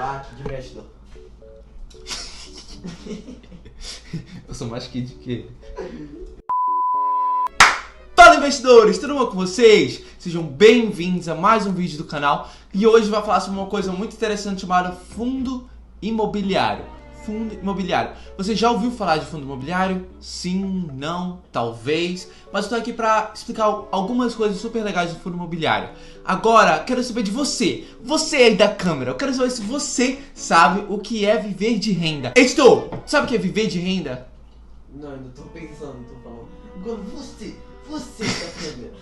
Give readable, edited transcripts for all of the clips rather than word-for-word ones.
virar de investidor. Eu sou mais kid que ele. Fala, investidores! Tudo bom com vocês? Sejam bem-vindos a mais um vídeo do canal. E hoje vai falar sobre uma coisa muito interessante chamada fundo imobiliário. Fundo imobiliário. Você já ouviu falar de fundo imobiliário? Sim, não, talvez. Mas eu tô aqui pra explicar algumas coisas super legais do fundo imobiliário. Agora, quero saber de você. Você aí da câmera. Eu quero saber se você sabe o que é viver de renda. Editor, sabe o que é viver de renda? Não, ainda tô pensando, tô falando. Agora você da câmera.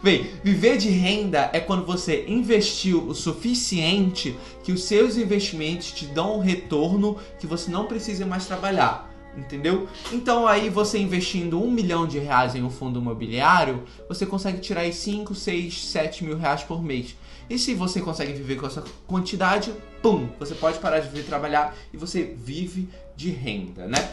Bem, viver de renda é quando você investiu o suficiente que os seus investimentos te dão um retorno que você não precisa mais trabalhar, entendeu? Então aí você investindo R$1 milhão em um fundo imobiliário, você consegue tirar aí 5, 6, 7 mil reais por mês. E se você consegue viver com essa quantidade, pum, você pode parar de viver trabalhar e você vive de renda, né?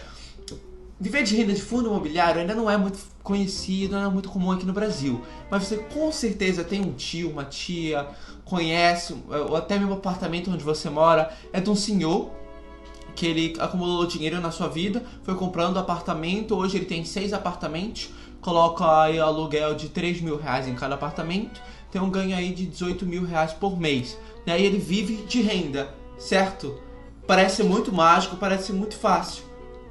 Viver de renda de fundo imobiliário ainda não é muito conhecido, não é muito comum aqui no Brasil. Mas você com certeza tem um tio, uma tia, conhece, ou até mesmo o apartamento onde você mora é de um senhor que ele acumulou dinheiro na sua vida, foi comprando apartamento, hoje ele tem 6 apartamentos, coloca aí aluguel de R$3 mil em cada apartamento, tem um ganho aí de R$18 mil por mês. E aí ele vive de renda, certo? Parece muito mágico, parece muito fácil,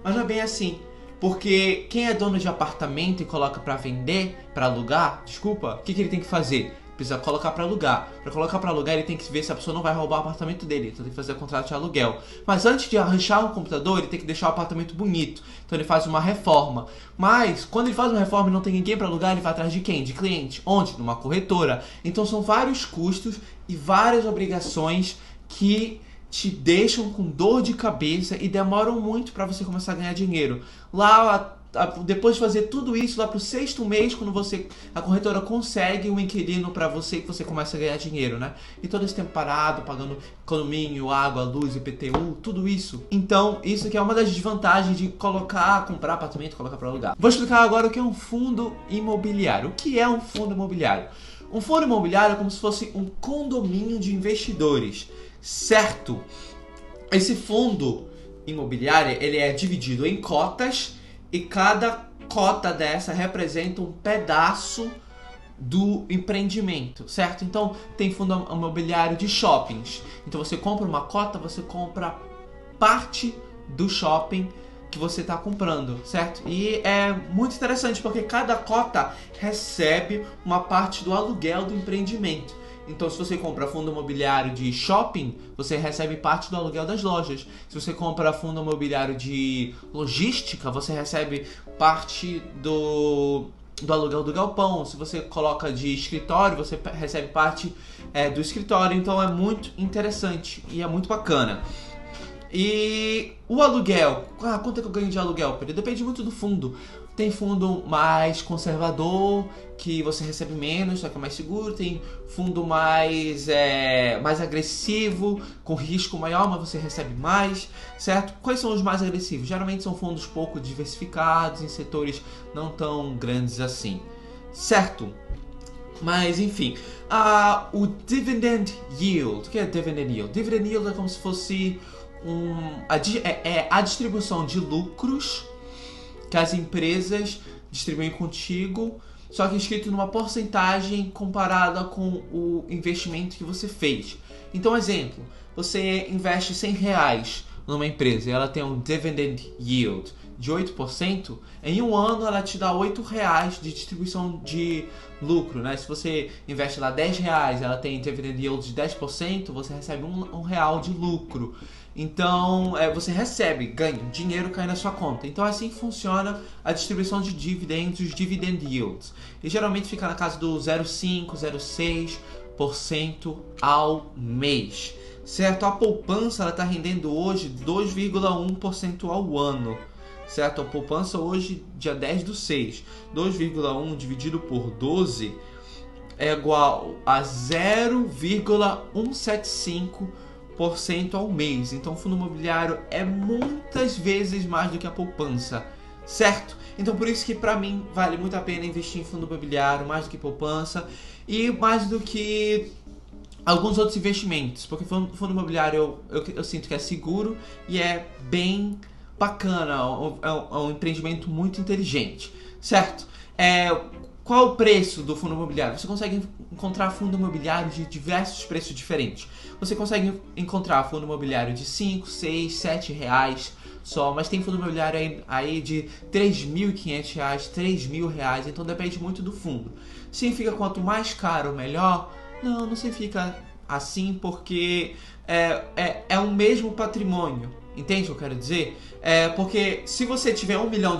mas não é bem assim. Porque quem é dono de apartamento e coloca pra vender, pra alugar, desculpa, o que ele tem que fazer? Precisa colocar pra alugar. Pra colocar pra alugar, ele tem que ver se a pessoa não vai roubar o apartamento dele. Então tem que fazer contrato de aluguel. Mas antes de arranjar um computador, ele tem que deixar o apartamento bonito. Então ele faz uma reforma. Mas quando ele faz uma reforma e não tem ninguém pra alugar, ele vai atrás de quem? De cliente. Onde? Numa corretora. Então são vários custos e várias obrigações que te deixam com dor de cabeça e demoram muito para você começar a ganhar dinheiro. Lá, depois de fazer tudo isso, lá pro 6º mês, quando a corretora consegue um inquilino para você, que você começa a ganhar dinheiro, né? E todo esse tempo parado, pagando condomínio, água, luz, IPTU, tudo isso. Então, isso aqui é uma das desvantagens de comprar apartamento, colocar para alugar. Vou explicar agora o que é um fundo imobiliário. O que é um fundo imobiliário? Um fundo imobiliário é como se fosse um condomínio de investidores. Certo? Esse fundo imobiliário ele é dividido em cotas e cada cota dessa representa um pedaço do empreendimento, certo? Então tem fundo imobiliário de shoppings. Então você compra uma cota, você compra parte do shopping que você está comprando, certo? E é muito interessante porque cada cota recebe uma parte do aluguel do empreendimento. Então, se você compra fundo imobiliário de shopping, você recebe parte do aluguel das lojas. Se você compra fundo imobiliário de logística, você recebe parte do aluguel do galpão. Se você coloca de escritório, você recebe parte do escritório. Então, é muito interessante e é muito bacana. E o aluguel, quanto é que eu ganho de aluguel? Depende muito do fundo. Tem fundo mais conservador, que você recebe menos, só que é mais seguro. Tem fundo mais agressivo, com risco maior, mas você recebe mais, certo? Quais são os mais agressivos? Geralmente são fundos pouco diversificados, em setores não tão grandes assim, certo? Mas enfim, o dividend yield. O que é dividend yield? Dividend yield é como se fosse a distribuição de lucros que as empresas distribuem contigo, só que escrito numa porcentagem comparada com o investimento que você fez. Então, exemplo, você investe R$100 numa empresa e ela tem um dividend yield de 8%, em um ano ela te dá R$8 de distribuição de lucro, né? Se você investe lá R$10, ela tem dividend yield de 10%, você recebe R$1 de lucro. Então, você ganha, dinheiro cai na sua conta. Então, assim funciona a distribuição de dividendos, os dividend yields. E geralmente fica na casa do 0,5%, 0,6% ao mês. Certo? A poupança está rendendo hoje 2,1% ao ano. Certo? A poupança hoje, dia 10/6, 2,1 dividido por 12 é igual a 0,175% ao mês. Então o fundo imobiliário é muitas vezes mais do que a poupança, certo? Então por isso que pra mim vale muito a pena investir em fundo imobiliário, mais do que poupança e mais do que alguns outros investimentos, porque fundo imobiliário eu sinto que é seguro e é bem bacana, é um empreendimento muito inteligente, certo? Qual o preço do fundo imobiliário? Você consegue encontrar fundo imobiliário de diversos preços diferentes. Você consegue encontrar fundo imobiliário de 5, 6, 7 reais só, mas tem fundo imobiliário aí de R$3.500, R$3.000, então depende muito do fundo. Significa quanto mais caro, melhor? Não significa assim, porque é o mesmo patrimônio, entende o que eu quero dizer? Porque se você tiver R$1 milhão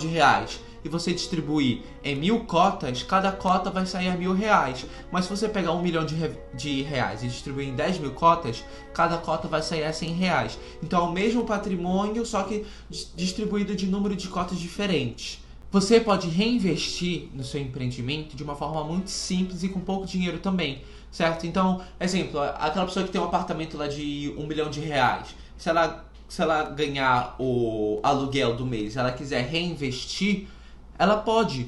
e você distribuir em 1.000 cotas, cada cota vai sair a R$1.000. Mas se você pegar R$1 milhão de reais e distribuir em 10.000 cotas, cada cota vai sair a R$100. Então é o mesmo patrimônio, só que distribuído de número de cotas diferentes. Você pode reinvestir no seu empreendimento de uma forma muito simples e com pouco dinheiro também, certo? Então, exemplo, aquela pessoa que tem um apartamento lá de R$1 milhão, se ela ganhar o aluguel do mês, ela quiser reinvestir, ela pode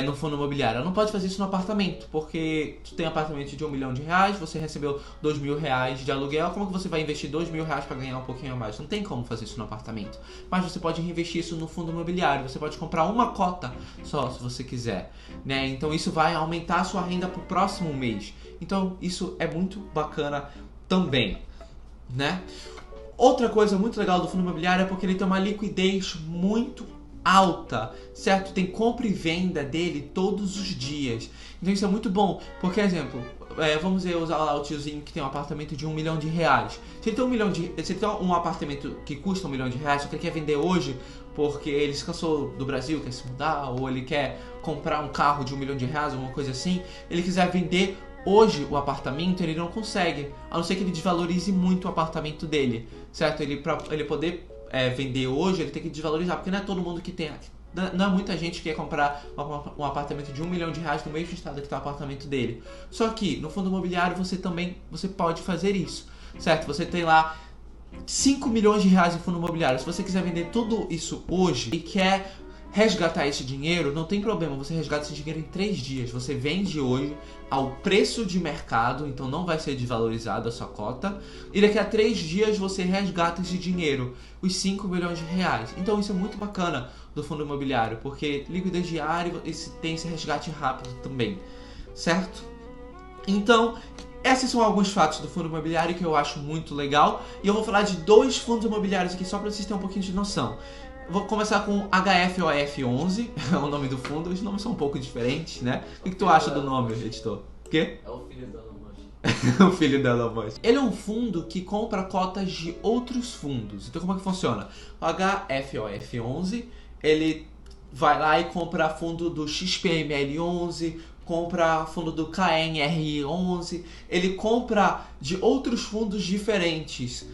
no fundo imobiliário. Ela não pode fazer isso no apartamento, porque tu tem apartamento de R$1 milhão, você recebeu R$2.000 de aluguel, como que você vai investir R$2.000 para ganhar um pouquinho a mais? Não tem como fazer isso no apartamento. Mas você pode reinvestir isso no fundo imobiliário, você pode comprar uma cota só, se você quiser, né? Então isso vai aumentar a sua renda para o próximo mês. Então isso é muito bacana também, né? Outra coisa muito legal do fundo imobiliário é porque ele tem uma liquidez muito alta, certo? Tem compra e venda dele todos os dias. Então isso é muito bom, porque, exemplo, vamos usar lá o tiozinho que tem um apartamento de R$1 milhão. Se ele tem um apartamento que custa R$1 milhão, só que ele quer vender hoje porque ele se cansou do Brasil, quer se mudar, ou ele quer comprar um carro de R$1 milhão, alguma coisa assim, ele quiser vender hoje o apartamento, ele não consegue, a não ser que ele desvalorize muito o apartamento dele, certo? Pra ele poder vender hoje, ele tem que desvalorizar, porque não é todo mundo que tem, não é muita gente que quer comprar um apartamento de R$1 milhão no mesmo estado que está o apartamento dele. Só que no fundo imobiliário você pode fazer isso, certo? Você tem lá R$5 milhões em fundo imobiliário. Se você quiser vender tudo isso hoje e quer resgatar esse dinheiro, não tem problema, você resgata esse dinheiro em 3 dias. Você vende hoje ao preço de mercado, então não vai ser desvalorizada a sua cota, e daqui a 3 dias você resgata esse dinheiro, os R$5 milhões. Então isso é muito bacana do fundo imobiliário, porque liquidez diária e tem esse resgate rápido também, certo? Então, esses são alguns fatos do fundo imobiliário que eu acho muito legal, e eu vou falar de 2 fundos imobiliários aqui só para vocês terem um pouquinho de noção. Vou começar com HFOF11, é o nome do fundo. Os nomes são um pouco diferentes, né? O que tu acha do nome, editor? O quê? É o filho da Elon Musk. O filho da Elon Musk. Ele é um fundo que compra cotas de outros fundos. Então como é que funciona? O HFOF11, ele vai lá e compra fundo do XPML11, compra fundo do KNRI11, ele compra de outros fundos diferentes.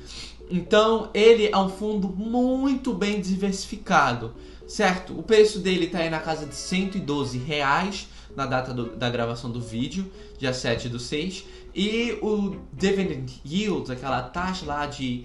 Então, ele é um fundo muito bem diversificado, certo? O preço dele está aí na casa de R$112 na data da gravação do vídeo, dia 7/6. E o Dividend Yield, aquela taxa lá de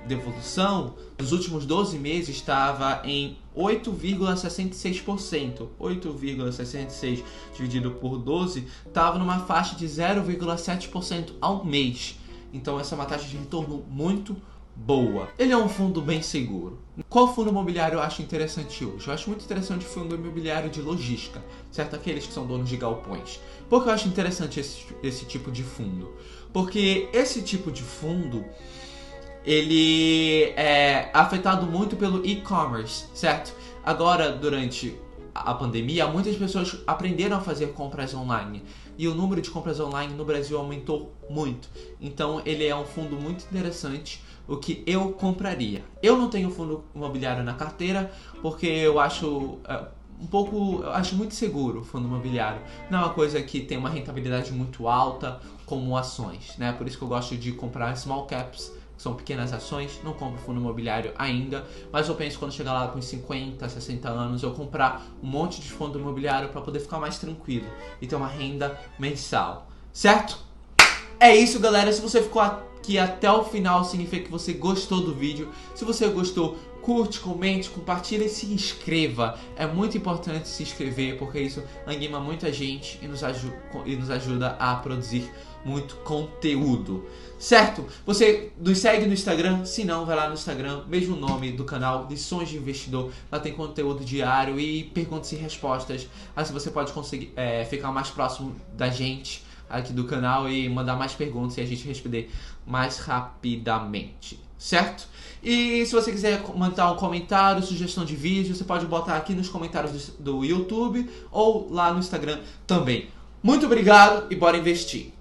devolução, nos últimos 12 meses estava em 8,66%. 8,66 dividido por 12 estava numa faixa de 0,7% ao mês. Então essa é uma taxa de retorno muito boa. Ele é um fundo bem seguro. Qual fundo imobiliário eu acho interessante hoje? Eu acho muito interessante o fundo imobiliário de logística, certo? Aqueles que são donos de galpões. Por que eu acho interessante esse tipo de fundo? Porque esse tipo de fundo, ele é afetado muito pelo e-commerce, certo? Agora, durante a pandemia, muitas pessoas aprenderam a fazer compras online. E o número de compras online no Brasil aumentou muito. Então ele é um fundo muito interessante, o que eu compraria. Eu não tenho fundo imobiliário na carteira, porque eu acho eu acho muito seguro o fundo imobiliário. Não é uma coisa que tem uma rentabilidade muito alta, como ações, né? Por isso que eu gosto de comprar small caps, que são pequenas ações. Não compro fundo imobiliário ainda, mas eu penso quando chegar lá com 50, 60 anos, eu comprar um monte de fundo imobiliário para poder ficar mais tranquilo e ter uma renda mensal, certo? É isso, galera. Se você ficou aqui até o final, significa que você gostou do vídeo. Se você gostou, curte, comente, compartilhe e se inscreva. É muito importante se inscrever, porque isso anima muita gente e nos ajuda a produzir muito conteúdo. Certo? Você nos segue no Instagram? Se não, vai lá no Instagram, mesmo nome do canal, Lições de Investidor. Lá tem conteúdo diário e perguntas e respostas. Assim você pode conseguir ficar mais próximo da gente aqui do canal e mandar mais perguntas e a gente responder mais rapidamente. Certo? E se você quiser mandar um comentário, sugestão de vídeo, você pode botar aqui nos comentários do YouTube ou lá no Instagram também. Muito obrigado e bora investir!